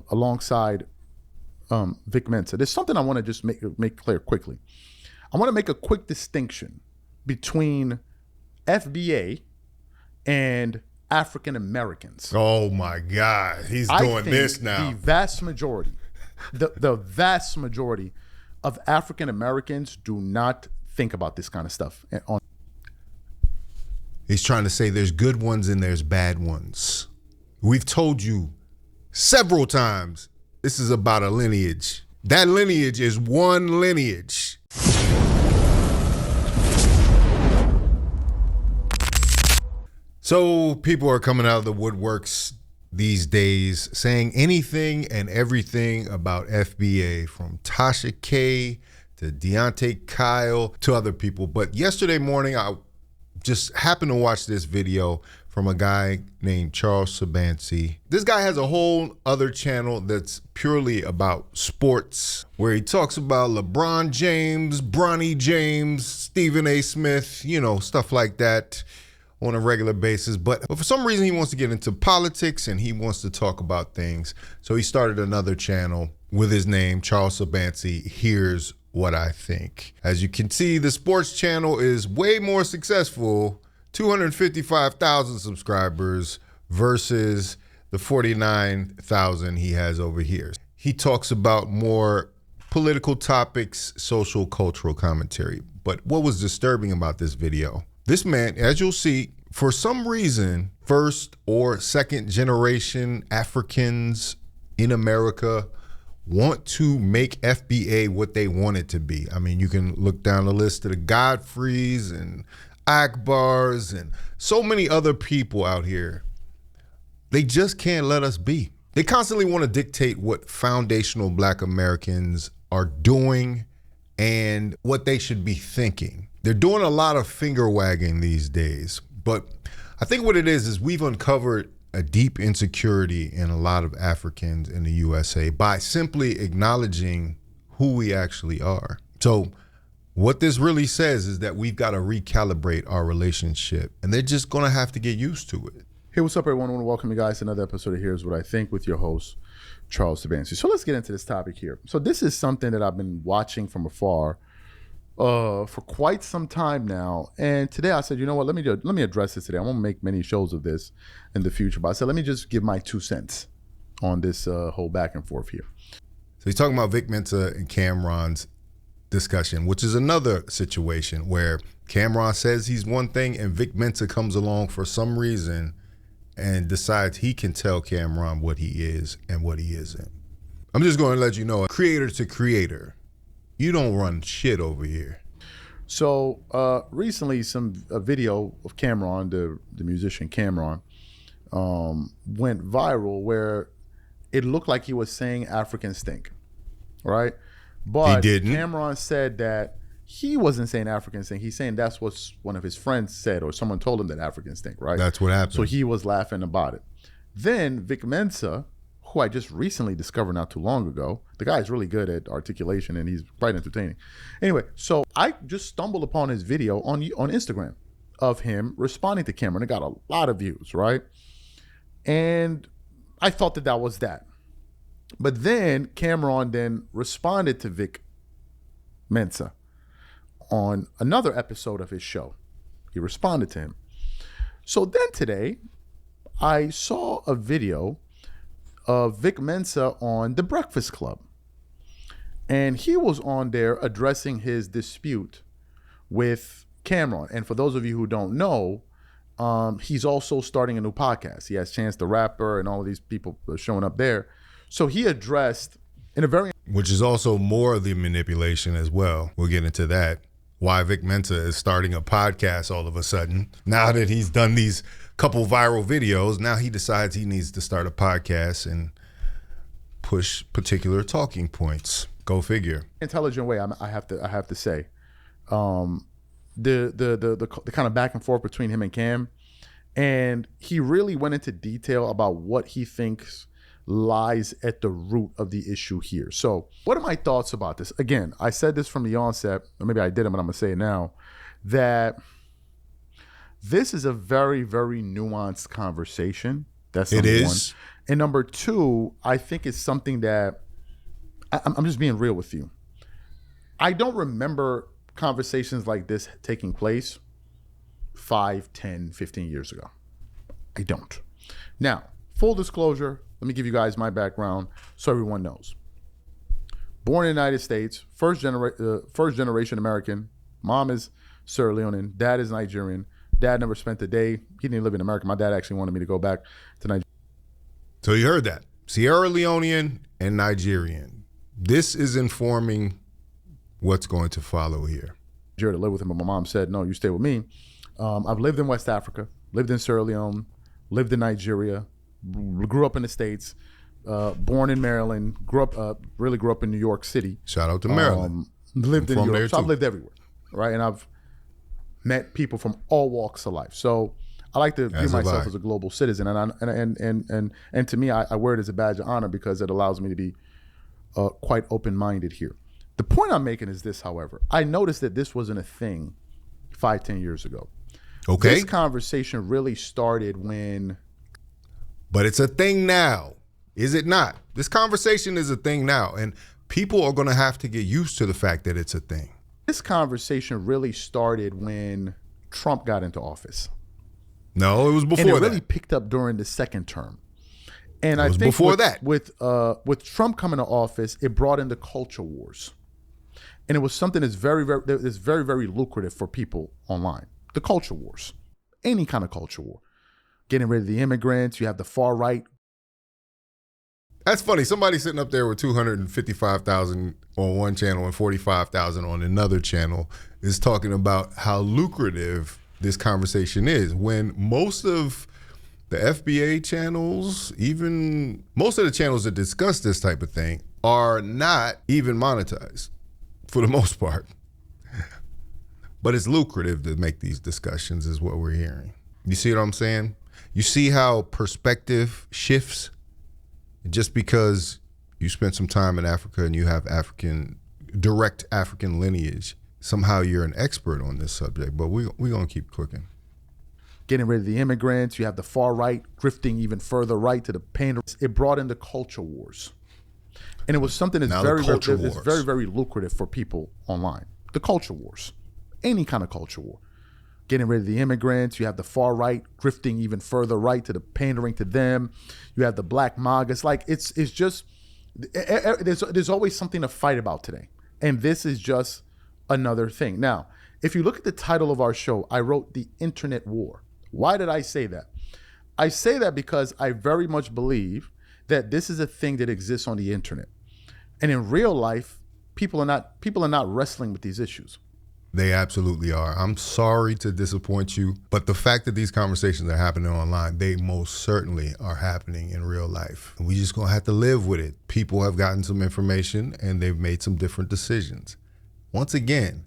alongside Vic Mensa. There's something I want to just make clear quickly. I want to make a quick distinction between FBA and African Americans. Oh my God, he's doing this now. The vast majority, the vast majority of African Americans do not think about this kind of stuff. He's trying to say there's good ones and there's bad ones. We've told you several times this is about a lineage. That lineage is one lineage. So people are coming out of the woodworks these days saying anything and everything about FBA, from Tasha K to Deontay Kyle to other people. But yesterday morning, I just happened to watch this video from a guy named Charles Tabansi. This guy has a whole other channel that's purely about sports, where he talks about LeBron James, Bronny James, Stephen A. Smith, you know, stuff like that on a regular basis. But for some reason, he wants to get into politics and he wants to talk about things. So he started another channel with his name, Charles Tabansi. Here's what I think. As you can see, the sports channel is way more successful, 255,000 subscribers versus the 49,000 he has over here. He talks about more political topics, social, cultural commentary. But what was disturbing about this video? This man, as you'll see, for some reason, first or second generation Africans in America want to make FBA what they want it to be. I mean, you can look down the list of the Godfreys and Akbars and so many other people out here. They just can't let us be. They constantly want to dictate what foundational Black Americans are doing and what they should be thinking. They're doing a lot of finger wagging these days, but I think what it is we've uncovered a deep insecurity in a lot of Africans in the USA by simply acknowledging who we actually are. So what this really says is that we've got to recalibrate our relationship, and they're just going to have to get used to it. Hey, what's up, everyone? I want to welcome you guys to another episode of Here's What I Think with your host, Charles Tabansi. So let's get into this topic here. So this is something that I've been watching from afar for quite some time now, and today I said, you know what, let me address this today. I won't make many shows of this in the future, but I said let me just give my 2 cents on this whole back and forth here. So he's talking about Vic Mensa and Cameron's discussion, which is another situation where Cameron says he's one thing and Vic Mensa comes along for some reason and decides he can tell Cameron what he is and what he isn't. I'm just going to let you know, creator to creator, you don't run shit over here. So recently, a video of Cameron, the musician Cameron, went viral where it looked like he was saying Africans stink, right? But he didn't. Cameron said that he wasn't saying Africans stink. He's saying that's what one of his friends said, or someone told him that Africans stink, right? That's what happened. So he was laughing about it. Then Vic Mensa, who I just recently discovered not too long ago. The guy is really good at articulation and he's quite entertaining. Anyway, so I just stumbled upon his video on Instagram of him responding to Cameron. It got a lot of views, right? And I thought that was that. But then Cameron then responded to Vic Mensa on another episode of his show. He responded to him. So then today, I saw a video of Vic Mensa on The Breakfast Club. And he was on there addressing his dispute with Cameron. And for those of you who don't know, he's also starting a new podcast. He has Chance the Rapper and all of these people showing up there. So he addressed in a very... Which is also more of the manipulation as well. We'll get into that. Why Vic Mensa is starting a podcast all of a sudden. Now that he's done these couple viral videos, now he decides he needs to start a podcast and push particular talking points. Go figure. Intelligent way, I have to say, the kind of back and forth between him and Cam, and he really went into detail about what he thinks lies at the root of the issue here. So, what are my thoughts about this? Again, I said this from the onset, or maybe I didn't, but I'm gonna say it now, that this is a very, very nuanced conversation That's It number is. one. And number two, I think it's something that I'm just being real with you. I don't remember conversations like this taking place 5, 10, 15 years ago. I don't. Now, full disclosure, let me give you guys my background so everyone knows. Born in the United States, first generation American. Mom is Sierra Leonean. Dad is Nigerian. Dad never spent a day. He didn't live in America. My dad actually wanted me to go back to Nigeria. So you heard that. Sierra Leonean and Nigerian. This is informing what's going to follow here. To live with him, but my mom said, no, you stay with me. I've lived in West Africa, lived in Sierra Leone, lived in Nigeria, grew up in the States, born in Maryland, really grew up in New York City. Shout out to Maryland. Lived I'm in from Europe, there so I've too. lived everywhere, right? And I've met people from all walks of life. So I like to view As have myself I. as a global citizen, and to me, I wear it as a badge of honor because it allows me to be quite open-minded here. The point I'm making is this, however. I noticed that this wasn't a thing 5, 10 years ago. Okay. This conversation really started when... But it's a thing now, is it not? This conversation is a thing now, and people are going to have to get used to the fact that it's a thing. This conversation really started when Trump got into office. No, it was before And it that. really picked up during the second term. And It I was think before that. with Trump coming to office, it brought in the culture wars. And it was something that's very, very lucrative for people online. The culture wars. Any kind of culture war. Getting rid of the immigrants. You have the far right. That's funny. Somebody sitting up there with 255,000 on one channel and 45,000 on another channel is talking about how lucrative this conversation is, when most of the FBA channels, even most of the channels that discuss this type of thing, are not even monetized for the most part. But it's lucrative to make these discussions is what we're hearing. You see what I'm saying? You see how perspective shifts? Just because you spent some time in Africa and you have direct African lineage, somehow you're an expert on this subject, but we're going to keep cooking. Getting rid of the immigrants. You have the far right drifting even further right to the pain. It brought in the culture wars. And it was something that's Now the culture wars. very, very lucrative for people online. The culture wars. Any kind of culture war. Getting rid of the immigrants. You have the far right drifting even further right to the pandering to them. You have the black MAGAs. Like it's just there's always something to fight about today. And this is just another thing. Now, if you look at the title of our show, I wrote The Internet War. Why did I say that? I say that because I very much believe that this is a thing that exists on the internet. And in real life, people are not wrestling with these issues. They absolutely are. I'm sorry to disappoint you, but the fact that these conversations are happening online, they most certainly are happening in real life. And we just gonna have to live with it. People have gotten some information and they've made some different decisions. Once again,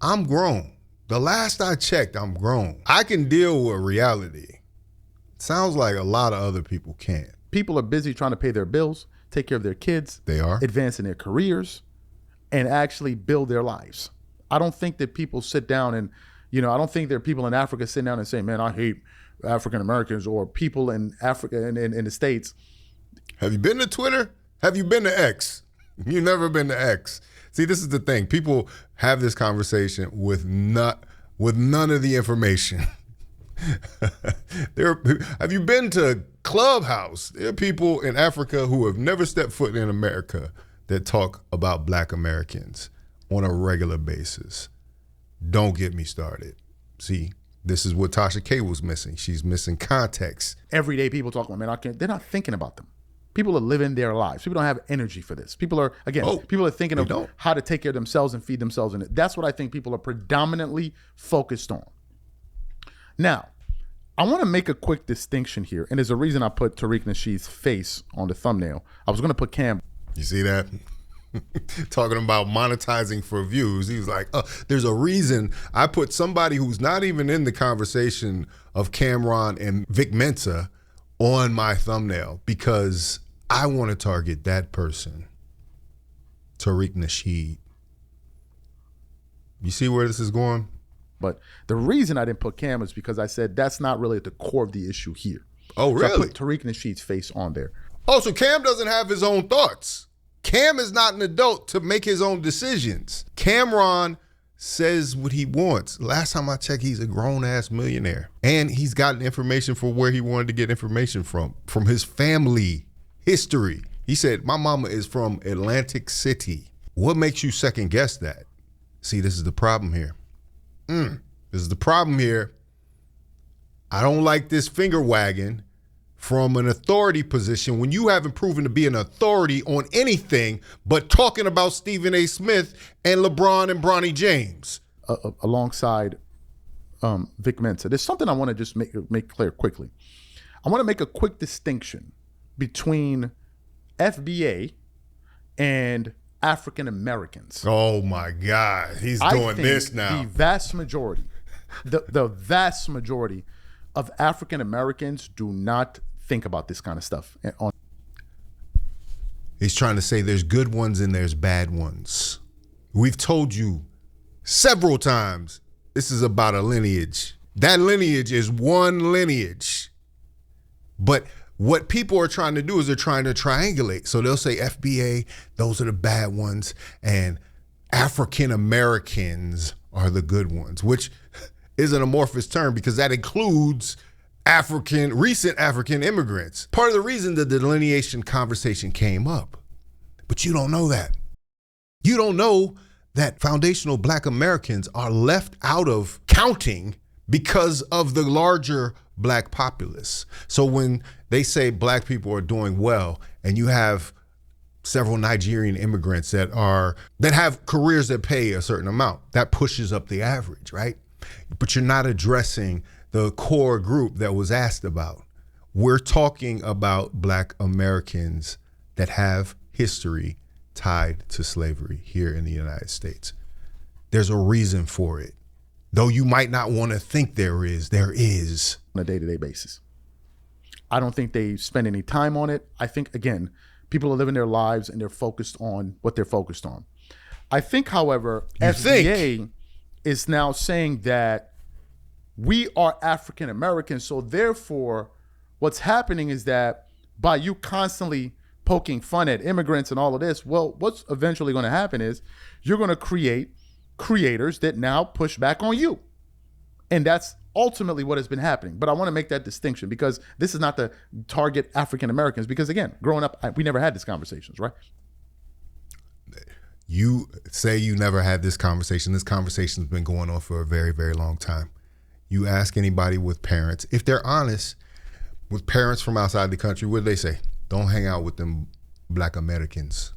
I'm grown. The last I checked, I'm grown. I can deal with reality. Sounds like a lot of other people can't. People are busy trying to pay their bills, take care of their kids. They are. Advance in their careers, and actually build their lives. I don't think that people sit down and, I don't think there are people in Africa sitting down and saying, man, I hate African Americans, or people in Africa and in the States. Have you been to Twitter? Have you been to X? You've never been to X. See, this is the thing. People have this conversation with none of the information. Have you been to Clubhouse? There are people in Africa who have never stepped foot in America that talk about Black Americans on a regular basis. Don't get me started. See, this is what Tasha K was missing. She's missing context. Everyday people talk about, man, they're not thinking about them. People are living their lives. People don't have energy for this. People are thinking of how to take care of themselves and feed themselves. And that's what I think people are predominantly focused on. Now, I want to make a quick distinction here. And there's a reason I put Tariq Nasheed's face on the thumbnail. I was going to put Cam. You see that? Talking about monetizing for views. He was like, there's a reason I put somebody who's not even in the conversation of Cameron and Vic Mensa on my thumbnail, because I want to target that person, Tariq Nasheed. You see where this is going? But the reason I didn't put Cam is because I said that's not really at the core of the issue here. Oh, So I really? put Tariq Nasheed's face on there. Oh, so Cam doesn't have his own thoughts. Cam is not an adult to make his own decisions. Cameron says what he wants. Last time I checked, he's a grown-ass millionaire. And he's gotten information for where he wanted to get information from his family history. He said, my mama is from Atlantic City. What makes you second guess that? See, this is the problem here. This is the problem here. I don't like this finger wagging from an authority position when you haven't proven to be an authority on anything but talking about Stephen A. Smith and LeBron and Bronny James. Alongside Vic Mensa. There's something I want to just make clear quickly. I want to make a quick distinction between FBA and African Americans. Oh my God, he's doing this now. The vast majority, the vast majority of African Americans do not think about this kind of stuff. He's trying to say there's good ones and there's bad ones. We've told you several times this is about a lineage. That lineage is one lineage. But what people are trying to do is they're trying to triangulate. So they'll say FBA, those are the bad ones, and African Americans are the good ones, which is an amorphous term because that includes recent African immigrants. Part of the reason the delineation conversation came up. But you don't know that. You don't know that foundational Black Americans are left out of counting because of the larger Black populace. So when they say Black people are doing well and you have several Nigerian immigrants that have careers that pay a certain amount, that pushes up the average, right? But you're not addressing the core group that was asked about. We're talking about Black Americans that have history tied to slavery here in the United States. There's a reason for it. Though you might not want to think there is. On a day-to-day basis. I don't think they spend any time on it. I think, again, people are living their lives and they're focused on what they're focused on. I think, however, FBA is now saying that we are African Americans, so therefore what's happening is that by you constantly poking fun at immigrants and all of this, well, what's eventually going to happen is you're going to create creators that now push back on you. And that's ultimately what has been happening. But I want to make that distinction because this is not the target African Americans, because again, growing up, we never had these conversations, right? You say you never had this conversation. This conversation's been going on for a very, very long time. You ask anybody with parents, if they're honest, with parents from outside the country, what do they say? Don't hang out with them Black Americans.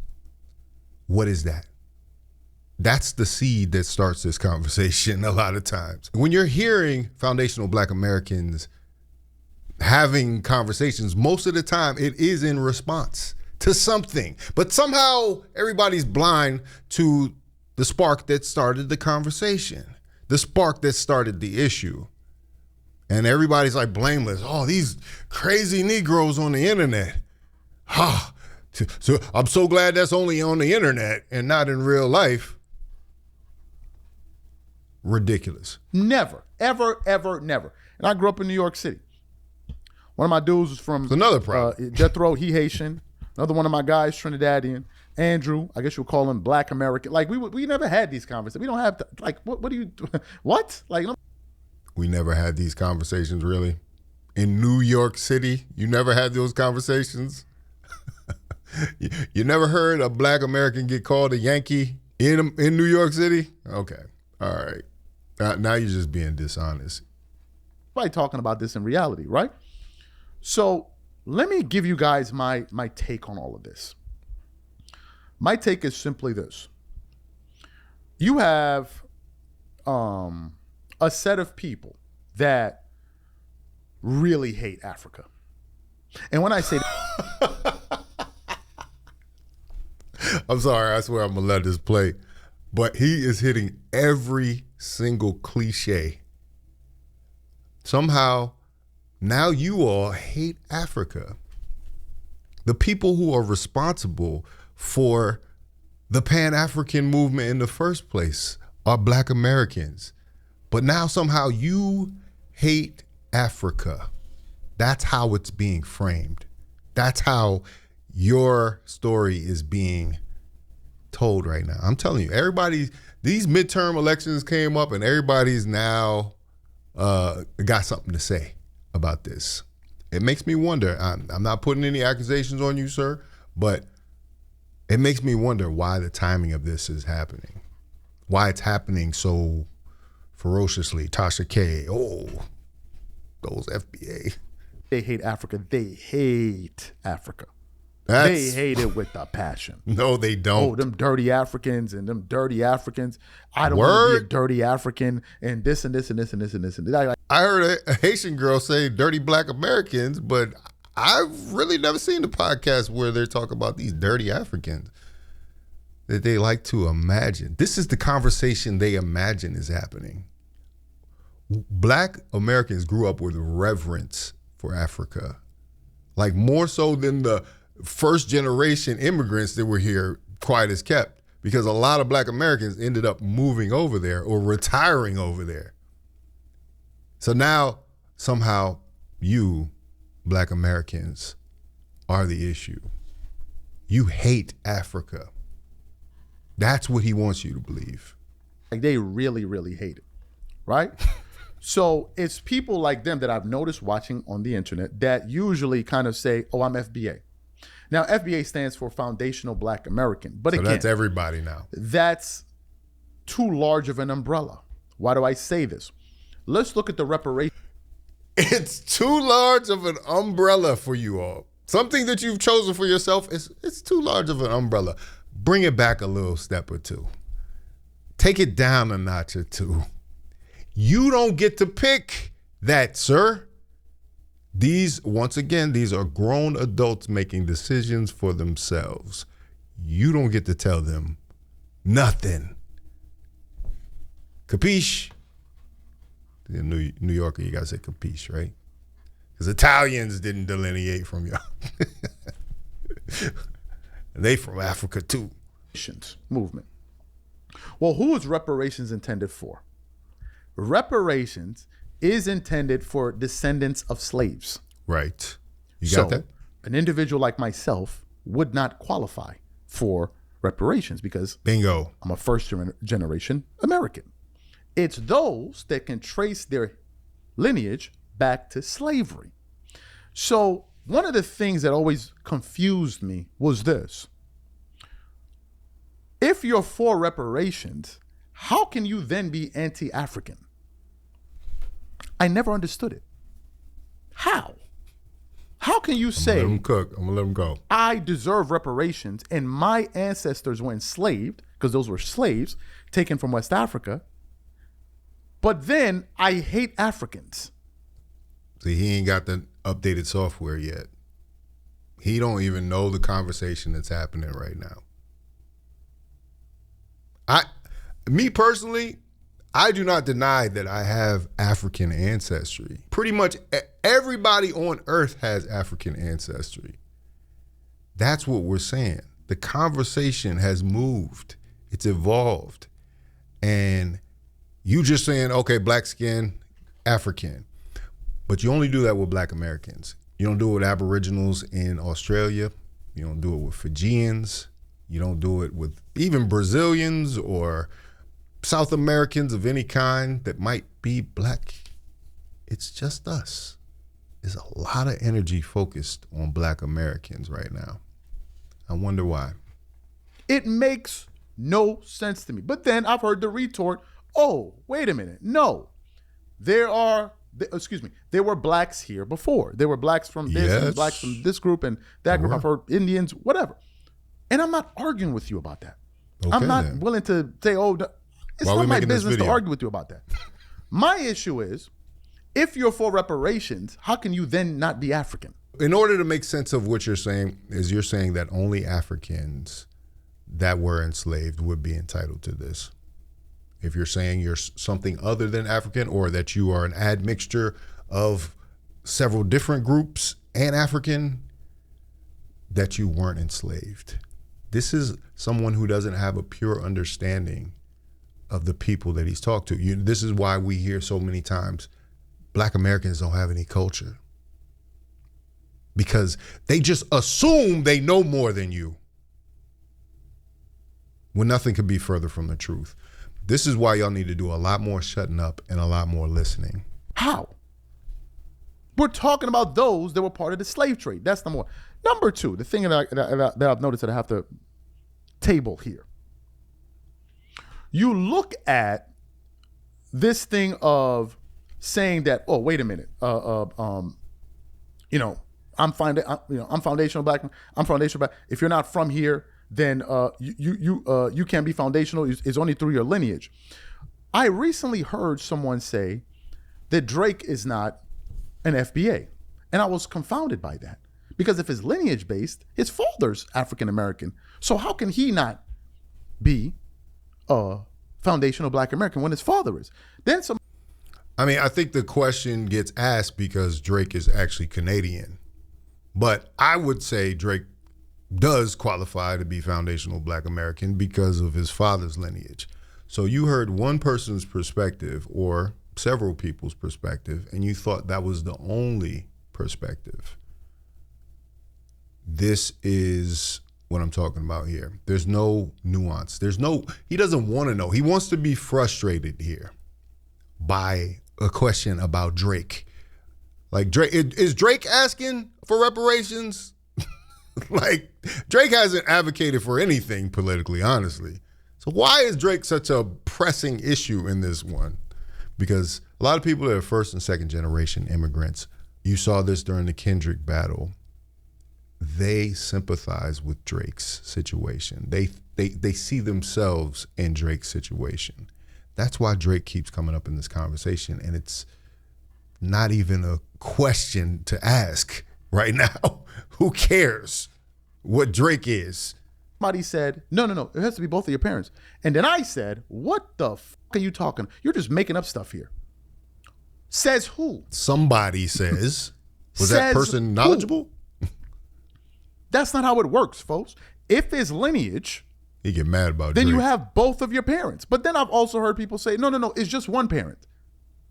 What is that? That's the seed that starts this conversation a lot of times. When you're hearing foundational Black Americans having conversations, most of the time it is in response to something. But somehow everybody's blind to the spark that started the conversation, the spark that started the issue. And everybody's like blameless. Oh, these crazy Negroes on the internet. So I'm so glad that's only on the internet and not in real life. Ridiculous. Never, ever, ever, never. And I grew up in New York City. One of my dudes was from It's another problem. Jethro, he Haitian. Another one of my guys, Trinidadian. Andrew, I guess you'll call him Black American. Like we never had these conversations. We don't have to, like, what do you do? What? Like, We never had these conversations, really. In New York City, you never had those conversations. You never heard a Black American get called a Yankee in New York City? Okay, all right. Now you're just being dishonest. By talking about this in reality, right? So let me give you guys my take on all of this. My take is simply this. You have a set of people that really hate Africa. And when I say I'm sorry, I swear I'm gonna let this play. But he is hitting every single cliche. Somehow, now you all hate Africa. The people who are responsible for the Pan-African movement in the first place are Black Americans. But now somehow you hate Africa. That's how it's being framed. That's how your story is being told right now. I'm telling you, these midterm elections came up and everybody's now got something to say about this. It makes me wonder. I'm not putting any accusations on you, sir, but it makes me wonder why the timing of this is happening. Why it's happening so ferociously. Tasha K. Oh, those FBA. They hate Africa. They hate Africa. They hate it with a passion. No, they don't. Oh, them dirty Africans and them dirty Africans. I don't want to be a dirty African and this and this and this and this and this and this. I heard a Haitian girl say dirty black Americans, but I've really never seen the podcast where they're talking about these dirty Africans that they like to imagine. This is the conversation they imagine is happening. Black Americans grew up with reverence for Africa, like more so than the first generation immigrants that were here, quiet as kept, because a lot of black Americans ended up moving over there or retiring over there. So now somehow you, black Americans, are the issue. You hate Africa. That's what he wants you to believe. Like they really, really hate it, right? So it's people like them that I've noticed watching on the internet that usually kind of say, oh, I'm FBA. Now, FBA stands for Foundational Black American. But so again, that's everybody now. That's too large of an umbrella. Why do I say this? Let's look at the reparations. It's too large of an umbrella for you all. Something that you've chosen for yourself, it's too large of an umbrella. Bring it back a little step or two. Take it down a notch or two. You don't get to pick that, sir. Once again, these are grown adults making decisions for themselves. You don't get to tell them nothing. Capiche? In New Yorker, you gotta say capiche, right? Because Italians didn't delineate from y'all. They from Africa too. Movement. Well, who is reparations intended for? Reparations is intended for descendants of slaves. Right. You got that? An individual like myself would not qualify for reparations because bingo, I'm a first generation American. It's those that can trace their lineage back to slavery. So one of the things that always confused me was this. If you're for reparations, how can you then be anti-African? I never understood it. How? How can you say, I'm gonna let them cook, I'm gonna let them go. I deserve reparations and my ancestors were enslaved, because those were slaves taken from West Africa, but then I hate Africans? See, he ain't got the updated software yet. He don't even know the conversation that's happening right now. Me personally, I do not deny that I have African ancestry. Pretty much everybody on earth has African ancestry. That's what we're saying. The conversation has moved. It's evolved. And you just saying, okay, black skin, African. But you only do that with black Americans. You don't do it with Aboriginals in Australia. You don't do it with Fijians. You don't do it with even Brazilians or South Americans of any kind that might be black. It's just us. There's a lot of energy focused on black Americans right now. I wonder why. It makes no sense to me. But then I've heard the retort, oh, wait a minute. No, there were blacks here before. There were blacks from this and blacks from this group and that group. I've heard Indians, whatever. And I'm not arguing with you about that. Okay, I'm not willing to say, oh, it's not my business to argue with you about that. My issue is, if you're for reparations, how can you then not be African? In order to make sense of what you're saying, is you're saying that only Africans that were enslaved would be entitled to this. If you're saying you're something other than African, or that you are an admixture of several different groups and African, that you weren't enslaved. This is someone who doesn't have a pure understanding of the people that he's talked to. This is why we hear so many times, black Americans don't have any culture. because they just assume they know more than you, when nothing could be further from the truth. This is why y'all need to do a lot more shutting up and a lot more listening. How? We're talking about those that were part of the slave trade. That's number one. Number two, the thing that I've noticed that I have to table here. You look at this thing of saying that, oh, wait a minute, I'm foundational black. I'm foundational black. If you're not from here, then you can't be foundational. It's only through your lineage. I recently heard someone say that Drake is not an FBA, and I was confounded by that, because if it's lineage based, his father's African American. So how can he not be a foundational black American when his father is? Then some. I mean, I think the question gets asked because Drake is actually Canadian, but I would say Drake does qualify to be foundational black American because of his father's lineage. So you heard one person's perspective or several people's perspective, and you thought that was the only perspective. This is what I'm talking about here. There's no nuance. He doesn't want to know. He wants to be frustrated here by a question about Drake. Like, Drake, is Drake asking for reparations? Like, Drake hasn't advocated for anything politically, honestly. So why is Drake such a pressing issue in this one? Because a lot of people that are first and second generation immigrants, you saw this during the Kendrick battle, they sympathize with Drake's situation. They see themselves in Drake's situation. That's why Drake keeps coming up in this conversation, and it's not even a question to ask right now. Who cares what Drake is? Somebody said, no, it has to be both of your parents. And then I said, what the f*** are you talking? You're just making up stuff here. Says who? Somebody says. Was that person knowledgeable? Who? That's not how it works, folks. If it's lineage, you get mad about then Drake. you have both of your parents. But then I've also heard people say, no, it's just one parent.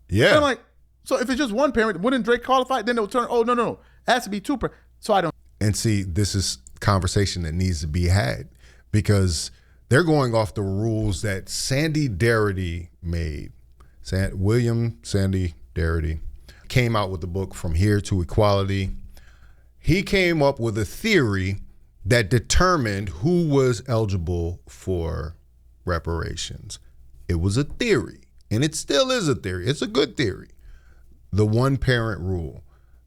Yeah. And I'm like, so if it's just one parent, wouldn't Drake qualify? Then they'll turn, oh, no, it has to be two parents. So I don't. And see, this is conversation that needs to be had, because they're going off the rules that Sandy Darity made. William Sandy Darity came out with the book From Here to Equality. He came up with a theory that determined who was eligible for reparations. It was a theory, and it still is a theory. It's a good theory. The one-parent rule.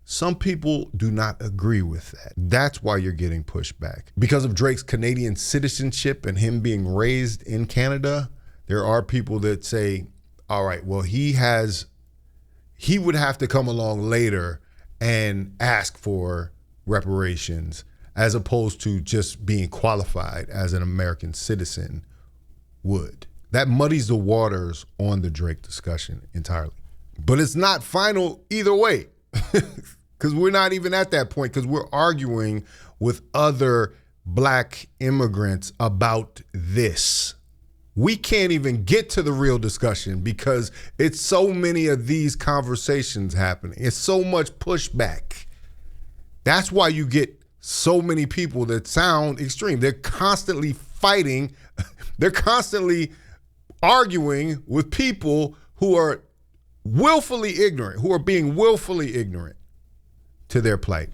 Some people do not agree with that. That's why you're getting pushed back. Because of Drake's Canadian citizenship and him being raised in Canada, there are people that say, all right, well, he would have to come along later and ask for reparations, as opposed to just being qualified as an American citizen would. That muddies the waters on the Drake discussion entirely. But it's not final either way. Because we're not even at that point, because we're arguing with other black immigrants about this. We can't even get to the real discussion because it's so many of these conversations happening. It's so much pushback. That's why you get so many people that sound extreme. They're constantly fighting. They're constantly arguing with people who are willfully ignorant, who are being willfully ignorant to their plight.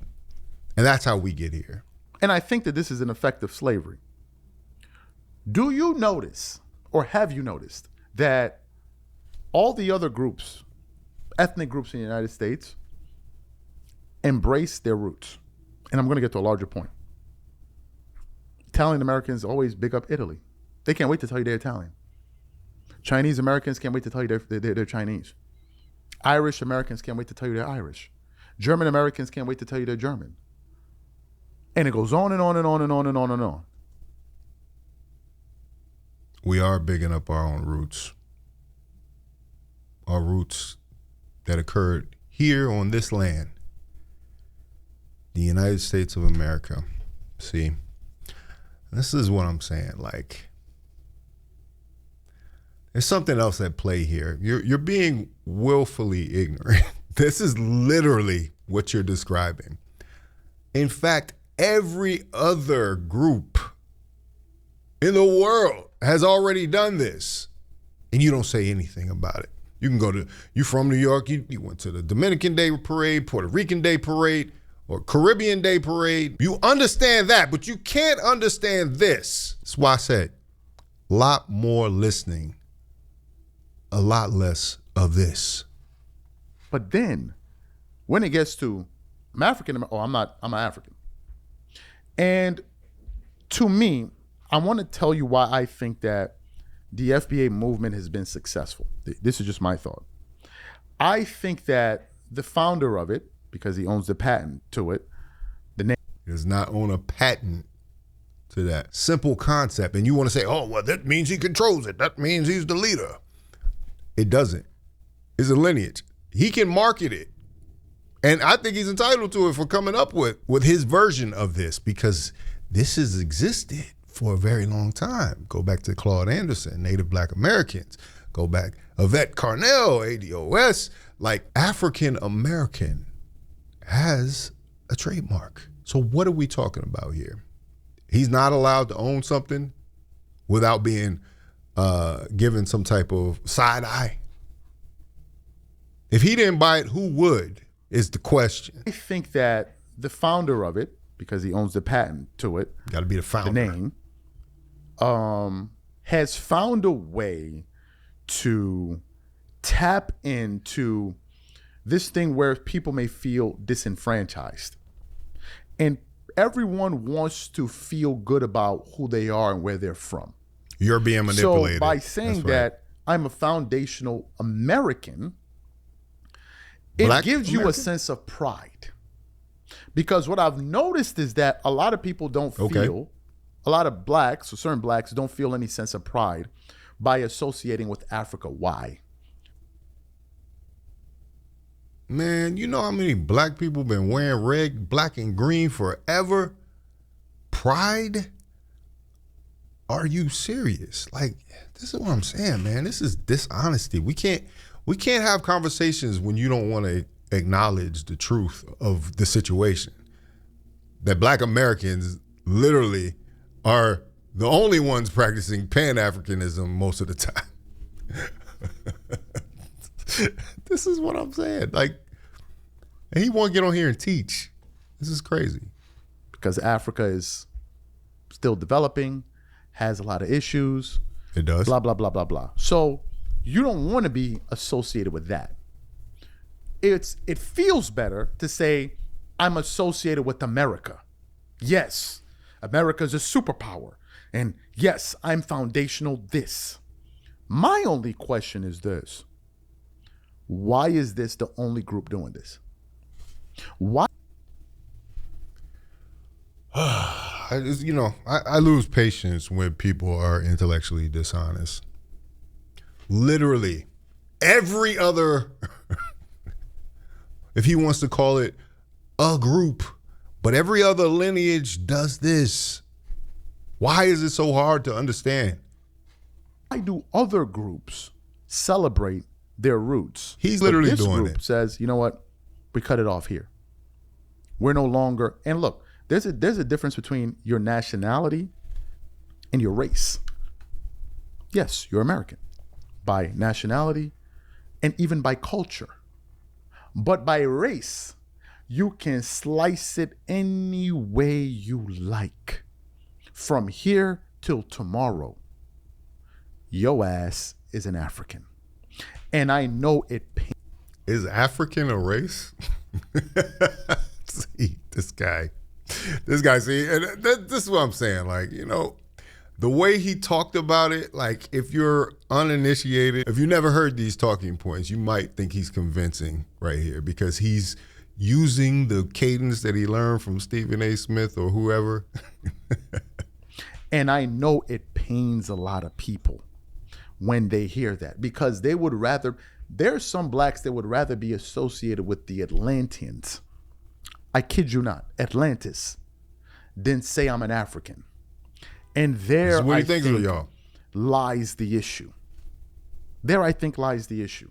And that's how we get here. And I think that this is an effect of slavery. Do you notice, or have you noticed, that all the other groups, ethnic groups in the United States, embrace their roots? And I'm going to get to a larger point. Italian Americans always big up Italy. They can't wait to tell you they're Italian. Chinese Americans can't wait to tell you they're Chinese. Irish Americans can't wait to tell you they're Irish. German Americans can't wait to tell you they're German. And it goes on and on and on and on and on and on. We are bigging up our own roots. Our roots that occurred here on this land. The United States of America. See, this is what I'm saying. Like, there's something else at play here. You're being willfully ignorant. This is literally what you're describing. In fact, every other group in the world has already done this, and you don't say anything about it. You can go to, you from New York, you went to the Dominican Day Parade, Puerto Rican Day Parade, or Caribbean Day Parade. You understand that, but you can't understand this. That's why I said, a lot more listening, a lot less of this. But then, when it gets to, I'm African, I'm an African. And to me, I want to tell you why I think that the FBA movement has been successful. This is just my thought. I think that the founder of it, because he owns the patent to it, the name does not own a patent to that simple concept. And you want to say, oh, well, that means he controls it. That means he's the leader. It doesn't. It's a lineage. He can market it. And I think he's entitled to it for coming up with his version of this, because this has existed for a very long time. Go back to Claude Anderson, Native Black Americans. Go back, Yvette Carnell, ADOS. Like, African American has a trademark. So what are we talking about here? He's not allowed to own something without being given some type of side eye. If he didn't buy it, who would, is the question. I think that the founder of it, because he owns the patent to it, Got to be the founder. the name, has found a way to tap into this thing where people may feel disenfranchised. And everyone wants to feel good about who they are and where they're from. You're being manipulated. So by saying that I'm a foundational American, it Black gives you a American? sense of pride. Because what I've noticed is that a lot of people don't feel, a lot of blacks, or certain blacks, don't feel any sense of pride by associating with Africa. Why? Man, you know how many black people been wearing red, black, and green forever? Pride? Are you serious? Like, this is what I'm saying, man. This is dishonesty. We can't have conversations when you don't want to acknowledge the truth of the situation. That black Americans literally are the only ones practicing Pan-Africanism most of the time. This is what I'm saying. Like, and he won't get on here and teach. This is crazy. Because Africa is still developing, has a lot of issues. It does. Blah, blah, blah, blah, blah. So you don't want to be associated with that. It feels better to say, I'm associated with America. Yes, America is a superpower. And yes, I'm foundational this. My only question is this. Why is this the only group doing this? Why? I lose patience when people are intellectually dishonest. Literally, every other, if he wants to call it a group, but every other lineage does this. Why is it so hard to understand? Why do other groups celebrate their roots? He's literally But this doing group it. says, you know what? We cut it off here. We're no longer, and look, there's a difference between your nationality and your race. Yes, you're American by nationality and even by culture. But by race, you can slice it any way you like. From here till tomorrow, your ass is an African. And I know it pains. Is African a race? See, this guy, see, and this is what I'm saying. Like, the way he talked about it, like, if you're uninitiated, if you never heard these talking points, you might think he's convincing right here, because he's using the cadence that he learned from Stephen A. Smith or whoever. And I know it pains a lot of people when they hear that, because they would rather, there's some blacks that would rather be associated with the Atlanteans. I kid you not, Atlantis, than say I'm an African. And there, What do I you think of y'all? lies the issue. There, I think, lies the issue.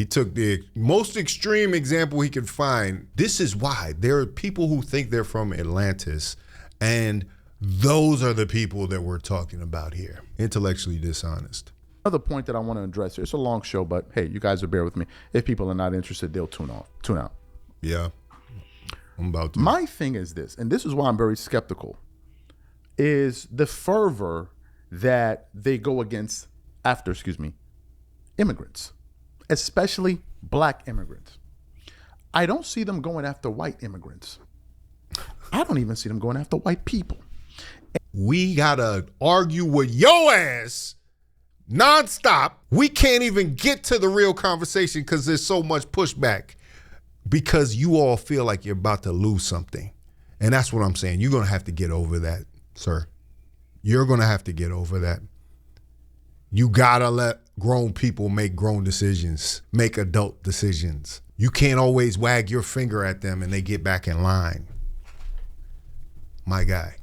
He took the most extreme example he could find. This is why there are people who think they're from Atlantis, and those are the people that we're talking about here. Intellectually dishonest. Another point that I want to address here. It's a long show, but hey, you guys will bear with me. If people are not interested, they'll tune out. Yeah, I'm about to. My thing is this, and this is why I'm very skeptical, is the fervor that they go against after, immigrants, especially black immigrants. I don't see them going after white immigrants. I don't even see them going after white people. We gotta argue with your ass nonstop. We can't even get to the real conversation because there's so much pushback because you all feel like you're about to lose something. And that's what I'm saying. You're gonna have to get over that, sir. You're gonna have to get over that. You gotta let grown people make grown decisions, make adult decisions. You can't always wag your finger at them and they get back in line. My guy.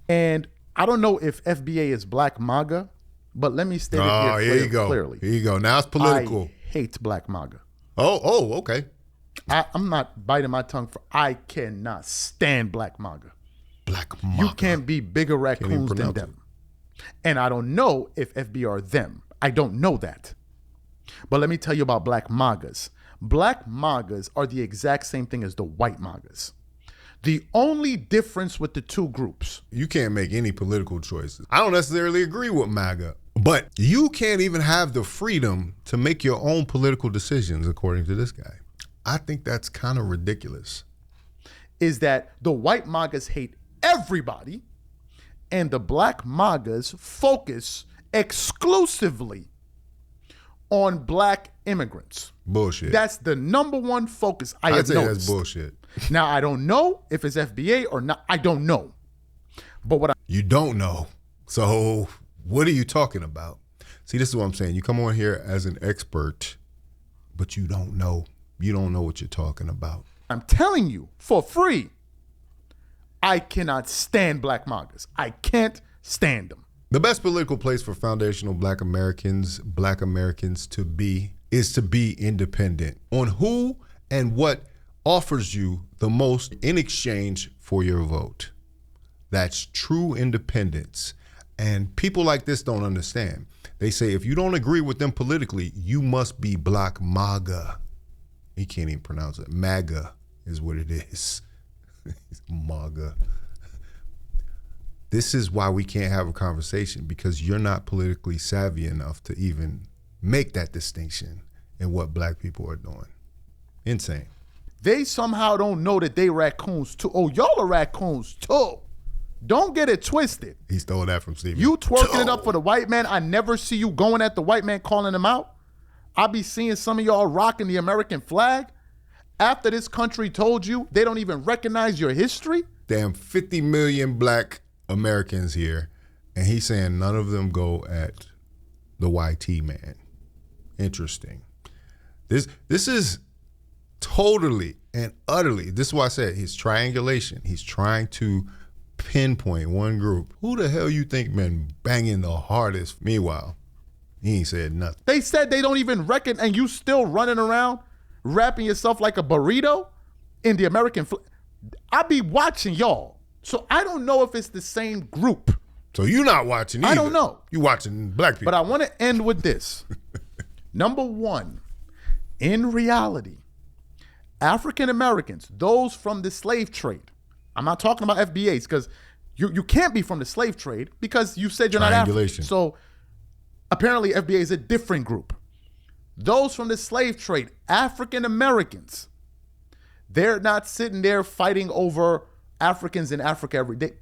And I don't know if FBA is black MAGA, but let me state it here clearly. Here you go. Now it's political. I hate black MAGA. Oh, okay. I'm not biting my tongue I cannot stand black MAGA. Black MAGA. You can't be bigger raccoons than them. And I don't know if FBA are them. I don't know that. But let me tell you about black MAGAs. Black MAGAs are the exact same thing as the white MAGAs. The only difference with the two groups. You can't make any political choices. I don't necessarily agree with MAGA, but you can't even have the freedom to make your own political decisions, according to this guy. I think that's kind of ridiculous. Is that the white MAGAs hate everybody, and the black MAGAs focus exclusively on black immigrants. Bullshit. That's the number one focus I'd have say noticed. That's bullshit. Now, I don't know if it's FBA or not. I don't know. But you don't know. So what are you talking about? See, this is what I'm saying. You come on here as an expert, but you don't know. You don't know what you're talking about. I'm telling you for free, I cannot stand black MAGAs. I can't stand them. The best political place for foundational black Americans to be is to be independent on who and what offers you the most in exchange for your vote. That's true independence. And people like this don't understand. They say if you don't agree with them politically, you must be black MAGA. He can't even pronounce it. MAGA is what it is. MAGA. This is why we can't have a conversation, because you're not politically savvy enough to even make that distinction in what black people are doing. Insane. They somehow don't know that they raccoons too. Oh, y'all are raccoons too. Don't get it twisted. He stole that from Steve. You twerking it up for the white man. I never see you going at the white man, calling him out. I be seeing some of y'all rocking the American flag after this country told you they don't even recognize your history. Damn 50 million black Americans here, and he's saying none of them go at the YT man. Interesting. This is totally and utterly, this is why I said his triangulation. He's trying to pinpoint one group. Who the hell you think been banging the hardest? Meanwhile, he ain't said nothing. They said they don't even reckon, and you still running around wrapping yourself like a burrito in the American flag. I be watching y'all, so I don't know if it's the same group. So you're not watching either. I don't know. You watching black people. But I want to end with this. Number one, in reality, African Americans, those from the slave trade, I'm not talking about FBAs, because you can't be from the slave trade because you said you're not African. So apparently FBA is a different group. Those from the slave trade, African Americans, they're not sitting there fighting over Africans in Africa every day.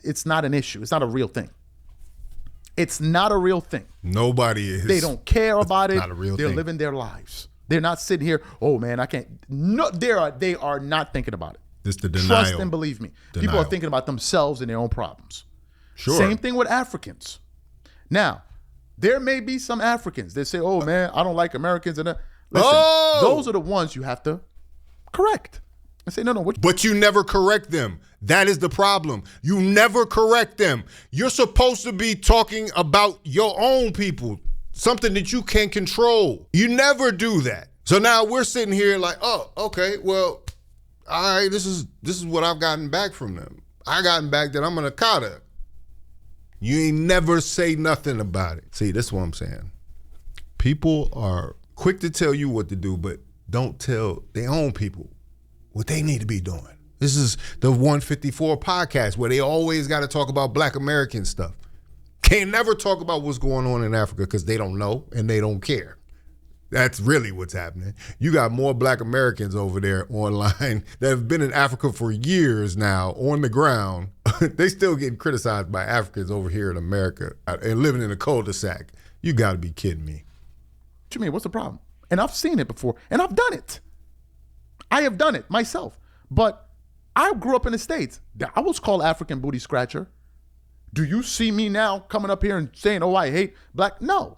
It's not an issue. It's not a real thing. It's not a real thing. Nobody is. They don't care about it. Not a real They're thing. living their lives. They're not sitting here, oh man, I can't. No, they are not thinking about it. It's the denial. Trust and believe me. People are thinking about themselves and their own problems. Sure. Same thing with Africans. Now, there may be some Africans that say, oh man, I don't like Americans. And listen, those are the ones you have to correct. I say, no. But you never correct them. That is the problem. You never correct them. You're supposed to be talking about your own people. something that you can control. You never do that. So now we're sitting here like, oh, okay, well, all right, this is what I've gotten back from them. I gotten back that I'm an Akata. You ain't never say nothing about it. See, that's what I'm saying. People are quick to tell you what to do, but don't tell their own people what they need to be doing. This is the 154 podcast where they always got to talk about Black American stuff. Can't never talk about what's going on in Africa because they don't know and they don't care. That's really what's happening. You got more Black Americans over there online that have been in Africa for years now on the ground. They still getting criticized by Africans over here in America and living in a cul-de-sac. You got to be kidding me. What you mean? What's the problem? And I've seen it before, and I've done it. I have done it myself. But I grew up in the States. I was called African booty scratcher. Do you see me now coming up here and saying, oh, I hate black? No.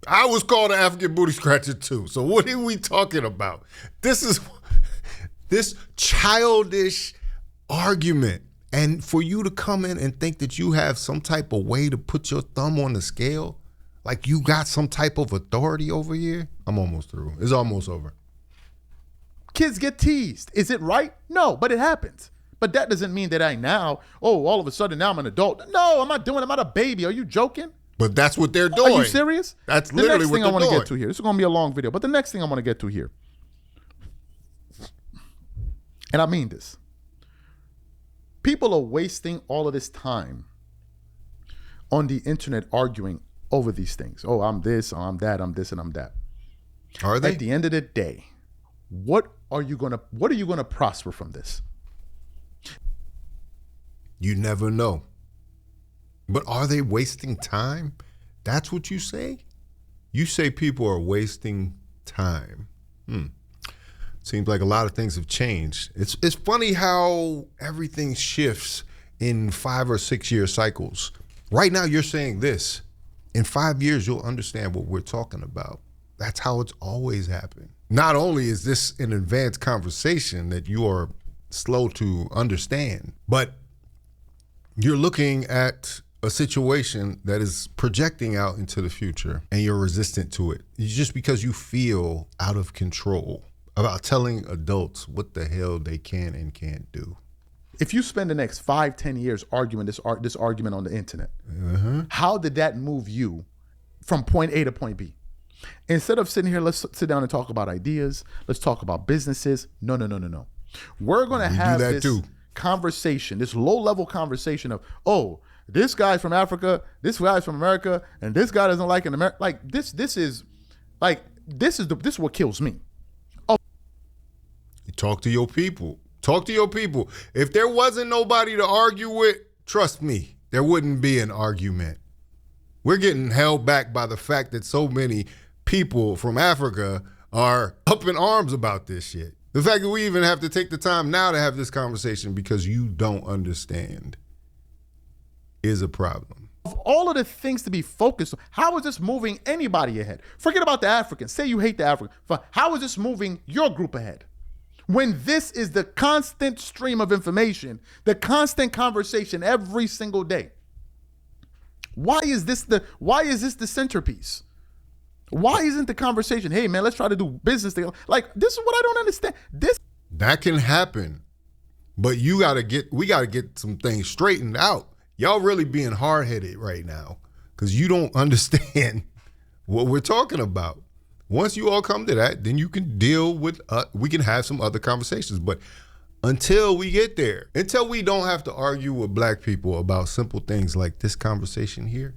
I was called an African booty scratcher too. So what are we talking about? This is this childish argument. And for you to come in and think that you have some type of way to put your thumb on the scale, like you got some type of authority over here. I'm almost through. It's almost over. Kids get teased. Is it right? No, but it happens. But that doesn't mean that all of a sudden now I'm an adult. No, I'm not a baby. Are you joking? But that's what they're doing. Are you serious? That's literally what they're doing. The next thing I want to get to here. This is going to be a long video, but the next thing I want to get to here, and I mean this, people are wasting all of this time on the internet arguing over these things. Oh, I'm this, or I'm that, I'm this, and I'm that. Are they? At the end of the day, what are you gonna prosper from this? You never know. But are they wasting time? That's what you say? You say people are wasting time. Seems like a lot of things have changed. It's funny how everything shifts in 5 or 6 year cycles. Right now you're saying this. In 5 years, you'll understand what we're talking about. That's how it's always happened. Not only is this an advanced conversation that you are slow to understand, but you're looking at a situation that is projecting out into the future and you're resistant to it. It's just because you feel out of control about telling adults what the hell they can and can't do. If you spend the next 5-10 years arguing this argument on the internet, how did that move you from point A to point B? Instead of sitting here, let's sit down and talk about ideas. Let's talk about businesses. No. We're going to have this conversation, this low-level conversation of, oh, this guy's from Africa, this guy's from America, and this guy doesn't like in America. Like this is what kills me. Oh, talk to your people. Talk to your people. If there wasn't nobody to argue with, trust me, there wouldn't be an argument. We're getting held back by the fact that so many people from Africa are up in arms about this shit. The fact that we even have to take the time now to have this conversation because you don't understand is a problem. Of all of the things to be focused on, how is this moving anybody ahead? Forget about the Africans. Say you hate the Africans. How is this moving your group ahead? When this is the constant stream of information, the constant conversation every single day. Why is this the centerpiece? Why isn't the conversation, hey man, let's try to do business together? Like, this is what I don't understand. That can happen, but we gotta get some things straightened out. Y'all really being hard-headed right now because you don't understand what we're talking about. Once you all come to that, then you can deal with, we can have some other conversations. But until we get there, until we don't have to argue with black people about simple things like this conversation here,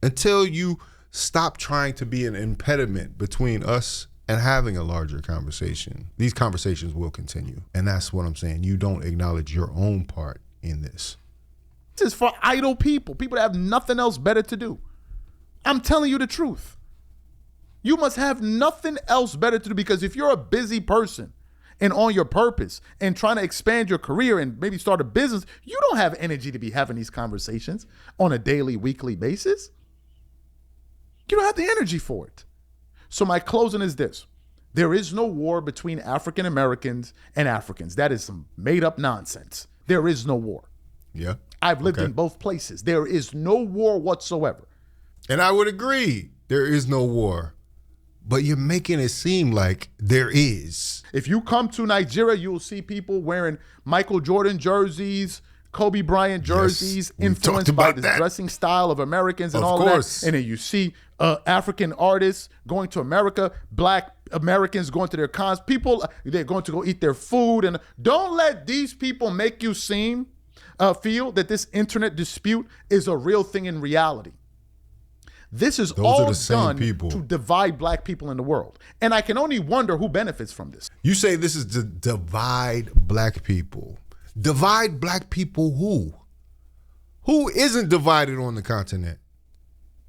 until you stop trying to be an impediment between us and having a larger conversation, these conversations will continue. And that's what I'm saying. You don't acknowledge your own part in this. This is for idle people that have nothing else better to do. I'm telling you the truth. You must have nothing else better to do, because if you're a busy person and on your purpose and trying to expand your career and maybe start a business, you don't have energy to be having these conversations on a daily, weekly basis. You don't have the energy for it. So my closing is this. There is no war between African Americans and Africans. That is some made up nonsense. There is no war. Yeah. I've lived in both places. There is no war whatsoever. And I would agree. there is no war. But you're making it seem like there is. If you come to Nigeria, you will see people wearing Michael Jordan jerseys, Kobe Bryant jerseys, influenced by this dressing style of Americans and all that. And then you see African artists going to America, Black Americans going to their cons. People, they're going to go eat their food. And don't let these people make you feel that this internet dispute is a real thing in reality. This is all done to divide Black people in the world. And I can only wonder who benefits from this. You say this is to divide Black people. Divide Black people who? Who isn't divided on the continent?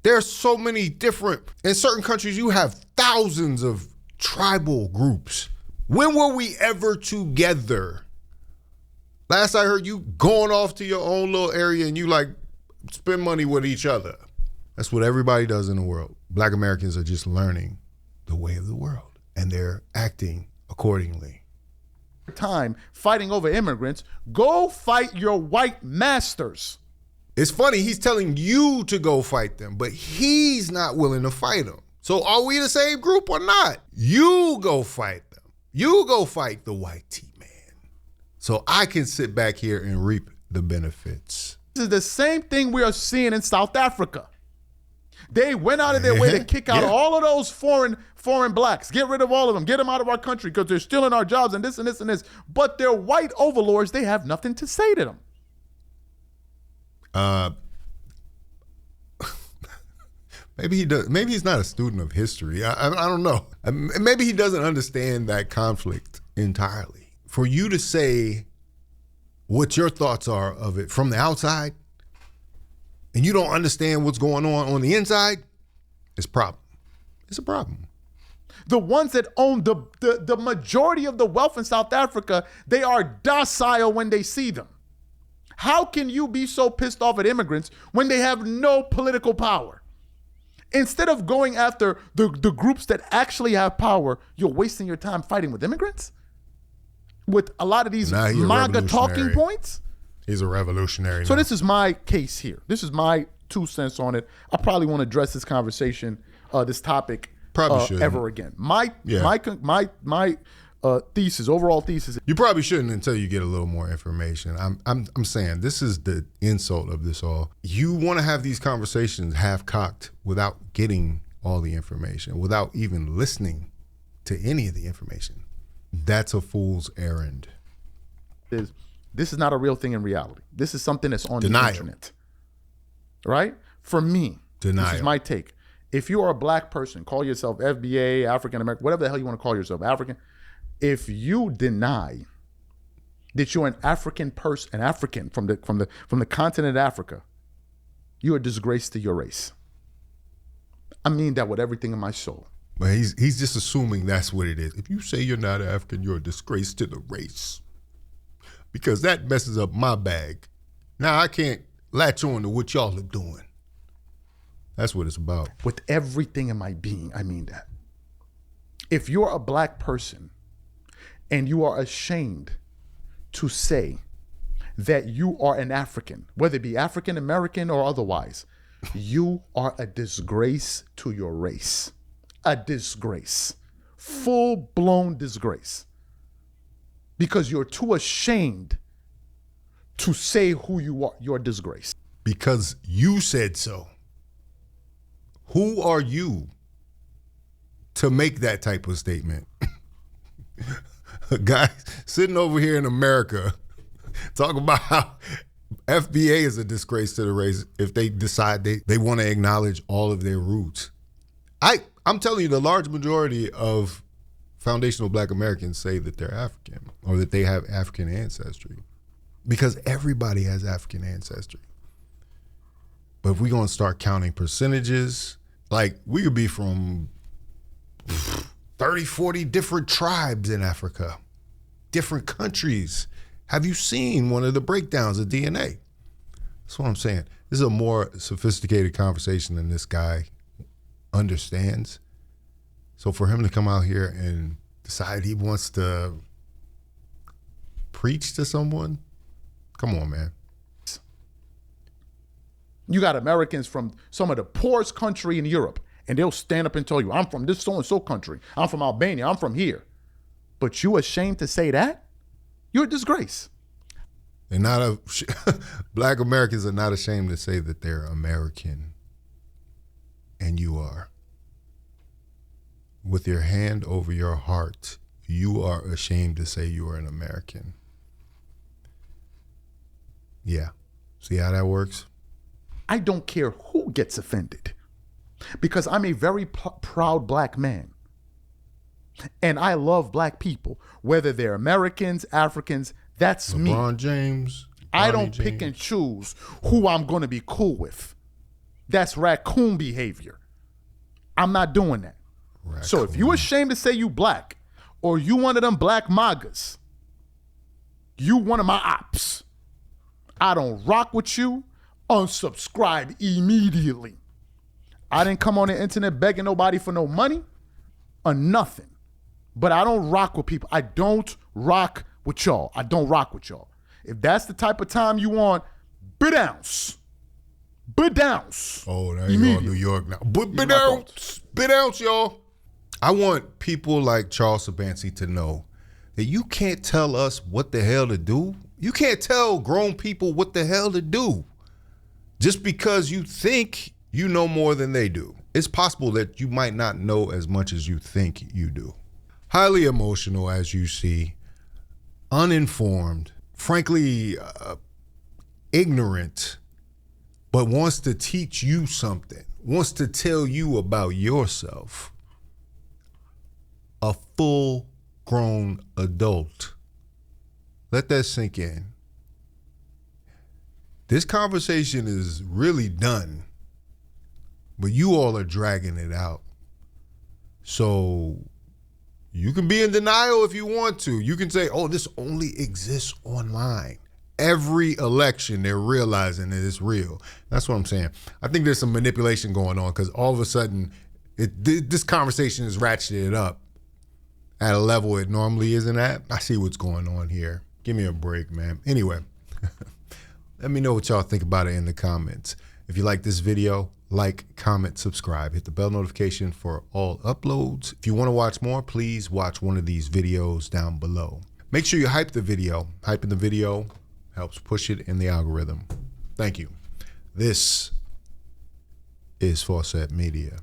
There are so many different, in certain countries you have thousands of tribal groups. When were we ever together? Last I heard, you going off to your own little area and you like spend money with each other. That's what everybody does in the world. Black Americans are just learning the way of the world and they're acting accordingly. Time fighting over immigrants, go fight your white masters. It's funny, he's telling you to go fight them, but he's not willing to fight them. So are we the same group or not? You go fight them. You go fight the white T-man. So I can sit back here and reap the benefits. This is the same thing we are seeing in South Africa. They went out of their way to kick out all of those foreign Blacks. Get rid of all of them. Get them out of our country because they're stealing our jobs and this and this and this. But they're white overlords. They have nothing to say to them. Maybe he does. Maybe he's not a student of history. I don't know. Maybe he doesn't understand that conflict entirely. For you to say what your thoughts are of it from the outside, and you don't understand what's going on the inside, it's a problem. It's a problem. The ones that own the majority of the wealth in South Africa, they are docile when they see them. How can you be so pissed off at immigrants when they have no political power? Instead of going after the groups that actually have power, you're wasting your time fighting with immigrants? With a lot of these MAGA talking points? He's a revolutionary. So this is my case here. This is my 2 cents on it. I probably won't address this conversation, this topic, ever again. My thesis, overall thesis. You probably shouldn't until you get a little more information. I'm saying this is the insult of this all. You want to have these conversations half-cocked without getting all the information, without even listening to any of the information. That's a fool's errand. This is not a real thing in reality. This is something that's on the internet. Right? For me, this is my take. If you are a Black person, call yourself FBA, African American, whatever the hell you want to call yourself, African. If you deny that you're an African person, an African from the continent of Africa, you're a disgrace to your race. I mean that with everything in my soul. But he's just assuming that's what it is. If you say you're not African, you're a disgrace to the race. Because that messes up my bag. Now I can't latch on to what y'all are doing. That's what it's about. With everything in my being, I mean that. If you're a Black person and you are ashamed to say that you are an African, whether it be African American or otherwise, you are a disgrace to your race. A disgrace. Full-blown disgrace. Because you're too ashamed to say who you are. You're a disgrace. Because you said so. Who are you to make that type of statement? A guy sitting over here in America talking about how FBA is a disgrace to the race if they decide they want to acknowledge all of their roots. I'm telling you, the large majority of foundational Black Americans say that they're African or that they have African ancestry because everybody has African ancestry. But if we're going to start counting percentages, like we could be from 30, 40 different tribes in Africa, different countries. Have you seen one of the breakdowns of DNA? That's what I'm saying. This is a more sophisticated conversation than this guy understands. So for him to come out here and decide he wants to preach to someone, come on, man. You got Americans from some of the poorest country in Europe, And they'll stand up and tell you, I'm from this so-and-so country. I'm from Albania. I'm from here. But you ashamed to say that? You're a disgrace. They're not Black Americans are not ashamed to say that they're American. And you are. With your hand over your heart, you are ashamed to say you are an American. Yeah. See how that works? I don't care who gets offended because I'm a very proud Black man. And I love Black people, whether they're Americans, Africans, that's me. LeBron James. I don't pick and choose who I'm going to be cool with. That's raccoon behavior. I'm not doing that. Raccoon. So if you're ashamed to say you Black or you one of them Black MAGAs, you one of my ops. I don't rock with you. Unsubscribe immediately. I didn't come on the internet begging nobody for no money or nothing. But I don't rock with people. I don't rock with y'all. I don't rock with y'all. If that's the type of time you want, bounce. Bounce. Oh, now you're in New York now. Bounce, y'all. I want people like Charles Tabansi to know that you can't tell us what the hell to do. You can't tell grown people what the hell to do just because you think you know more than they do. It's possible that you might not know as much as you think you do. Highly emotional, as you see, uninformed, frankly, ignorant, but wants to teach you something, wants to tell you about yourself. A full-grown adult. Let that sink in. This conversation is really done, but you all are dragging it out. So you can be in denial if you want to. You can say, oh, this only exists online. Every election, they're realizing that it's real. That's what I'm saying. I think there's some manipulation going on because all of a sudden, this conversation is ratcheted up at a level it normally isn't at. I see what's going on here. Give me a break, man. Anyway, let me know what y'all think about it in the comments. If you like this video, like, comment, subscribe. Hit the bell notification for all uploads. If you want to watch more, please watch one of these videos down below. Make sure you hype the video. Hyping the video helps push it in the algorithm. Thank you. This is Faucette Media.